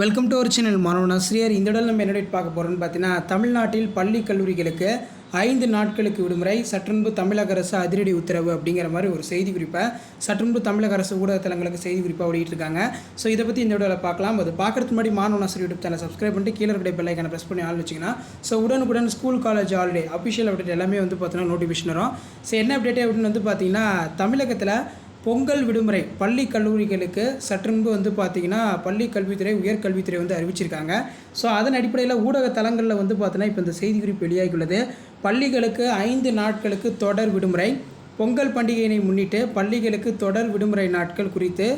Welcome to our channel மாணவன் ஆசிரியர். இந்த இடம் நம்ம என்ன பார்க்க போகிறோம்னு பார்த்தீங்கன்னா, தமிழ்நாட்டில் பள்ளி கல்லூரிகளுக்கு 5 நாட்களுக்கு விடுமுறை, சற்றுமுன்பு தமிழக அரசு அதிரடி உத்தரவு அப்படிங்கிற மாதிரி ஒரு செய்தி குறிப்பை சற்றுமுன்பு தமிழக அரசு ஊடகத்தலங்களுக்கு செய்தி குறிப்பாக வெளியிட்டிருக்காங்க. ஸோ இதை பற்றி இந்த வீடியோவில் பார்க்கலாம். அது பார்க்குறதுக்கு முன்னாடி மாணவன் ஆசிரியர் யூடியூப் சேனல் சப்ஸ்கிரைப் பண்ணிட்டு கீழே இருக்கிற பெல் ஐக்கானை ப்ரெஸ் பண்ணி ஆள் வச்சிங்கன்னா ஸோ உடனுக்குடன் school college holiday official update எல்லாமே வந்து பார்த்தீங்கன்னா நோட்டிஃபிகேஷன் வரும். ஸோ என்ன அப்டேட் அப்படின்னு வந்து பார்த்தீங்கன்னா, தமிழகத்தில் பொங்கல் விடுமுறை பள்ளி கல்லூரிகளுக்கு சற்றுமுன்பு வந்து பார்த்திங்கன்னா பள்ளி கல்வித்துறை உயர்கல்வித்துறை வந்து அறிவிச்சிருக்காங்க. ஸோ அதன் அடிப்படையில் ஊடக தளங்களில் வந்து பார்த்தீங்கன்னா இப்போ இந்த செய்தி குறிப்பு வெளியாகியுள்ளது. பள்ளிகளுக்கு 5 நாட்களுக்கு தொடர் விடுமுறை. பொங்கல் பண்டிகையினை முன்னிட்டு பள்ளிகளுக்கு தொடர் விடுமுறை நாட்கள் குறித்து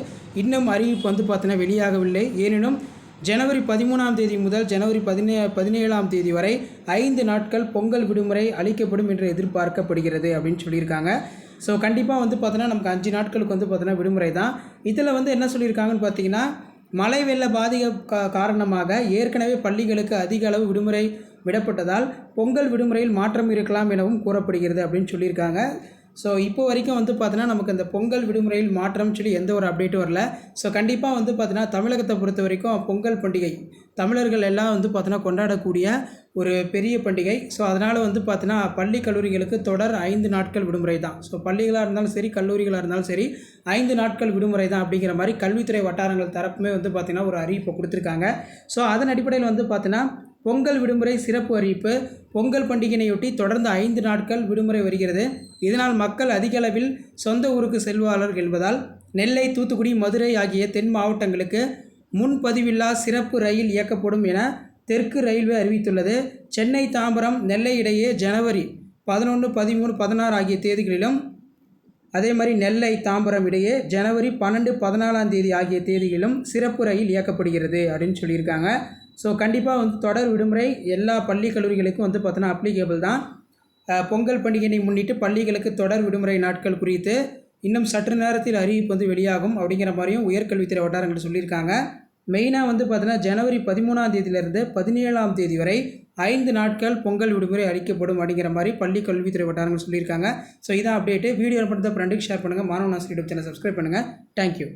இன்னும் அறிவிப்பு வந்து பார்த்தீங்கன்னா வெளியாகவில்லை. எனினும் ஜனவரி 13ஆம் தேதி முதல் ஜனவரி 17ஆம் தேதி வரை 5 நாட்கள் பொங்கல் விடுமுறை அளிக்கப்படும் என்று எதிர்பார்க்கப்படுகிறது அப்படின்னு சொல்லியிருக்காங்க. ஸோ கண்டிப்பாக வந்து பார்த்தோன்னா நமக்கு 5 நாட்களுக்கு வந்து பார்த்தோன்னா விடுமுறை தான். இதில் வந்து என்ன சொல்லியிருக்காங்கன்னு பார்த்தீங்கன்னா, மழை வெள்ள பாதிக்க காரணமாக ஏற்கனவே பள்ளிகளுக்கு அதிக அளவு விடுமுறை விடப்பட்டதால் பொங்கல் விடுமுறையில் மாற்றம் இருக்கலாம் எனவும் கூறப்படுகிறது அப்படின்னு சொல்லியிருக்காங்க. ஸோ இப்போ வரைக்கும் வந்து பார்த்தீங்கன்னா நமக்கு இந்த பொங்கல் விடுமுறையில் மாற்றம் சொல்லி எந்த ஒரு அப்டேட்டும் வரல. ஸோ கண்டிப்பாக வந்து பார்த்தீங்கன்னா தமிழகத்தை பொறுத்த வரைக்கும் பொங்கல் பண்டிகை தமிழர்கள் எல்லாம் வந்து பார்த்தீங்கன்னா கொண்டாடக்கூடிய ஒரு பெரிய பண்டிகை. ஸோ அதனால் வந்து பார்த்தீங்கன்னா பள்ளி கல்லூரிகளுக்கு தொடர் 5 நாட்கள் விடுமுறை தான். ஸோ பள்ளிகளாக இருந்தாலும் சரி கல்லூரிகளாக இருந்தாலும் சரி 5 நாட்கள் விடுமுறை தான் அப்படிங்கிற மாதிரி கல்வித்துறை வட்டாரங்கள் தரப்புமே வந்து பார்த்தீங்கன்னா ஒரு அறிவிப்பை கொடுத்துருக்காங்க. ஸோ அதன் அடிப்படையில் வந்து பார்த்தீங்கன்னா பொங்கல் விடுமுறை சிறப்பு அறிவிப்பு. பொங்கல் பண்டிகையையொட்டி தொடர்ந்து 5 நாட்கள் விடுமுறை வருகிறது. இதனால் மக்கள் அதிக அளவில் சொந்த ஊருக்கு செல்வார்கள் என்பதால் நெல்லை, தூத்துக்குடி, மதுரை ஆகிய தென் மாவட்டங்களுக்கு முன்பதிவில்லா சிறப்பு ரயில் இயக்கப்படும் என தெற்கு ரயில்வே அறிவித்துள்ளது. சென்னை, தாம்பரம், நெல்லை இடையே ஜனவரி 11, 13, 16 ஆகிய தேதிகளிலும் அதே மாதிரி நெல்லை, தாம்பரம் இடையே ஜனவரி 12, 14ஆம் தேதி ஆகிய தேதிகளிலும் சிறப்பு ரயில் இயக்கப்படுகிறது அப்படின்னு சொல்லியிருக்காங்க. ஸோ கண்டிப்பாக வந்து தொடர் விடுமுறை எல்லா பள்ளி கல்லூரிகளுக்கும் வந்து பார்த்தோன்னா அப்ளிகேபிள் தான். பொங்கல் பண்டிகையை முன்னிட்டு பள்ளிகளுக்கு தொடர் விடுமுறை நாட்கள் குறித்து இன்னும் சற்று நேரத்தில் அறிவிப்பு வந்து வெளியாகும் அப்படிங்கிற மாதிரியும் உயர்கல்வித்துறை வட்டாரங்கள் சொல்லியிருக்காங்க. மெயினாக வந்து பார்த்தீங்கன்னா ஜனவரி 13ஆம் தேதியிலிருந்து 17ஆம் தேதி வரை 5 நாட்கள் பொங்கல் விடுமுறை அளிக்கப்படும் அப்படிங்கிற மாதிரி பள்ளி கல்வித்துறை வட்டாரங்கள் சொல்லியிருக்காங்க. ஸோ இதான் அப்டேட்டு. வீடியோ பண்ணுறத ஃப்ரெண்டுக்கு ஷேர் பண்ணுங்கள். மாணவன் ஆசிரியர் யூடியூப் சேனல் சப்ஸ்கிரைப் பண்ணுங்கள். தேங்க்யூ.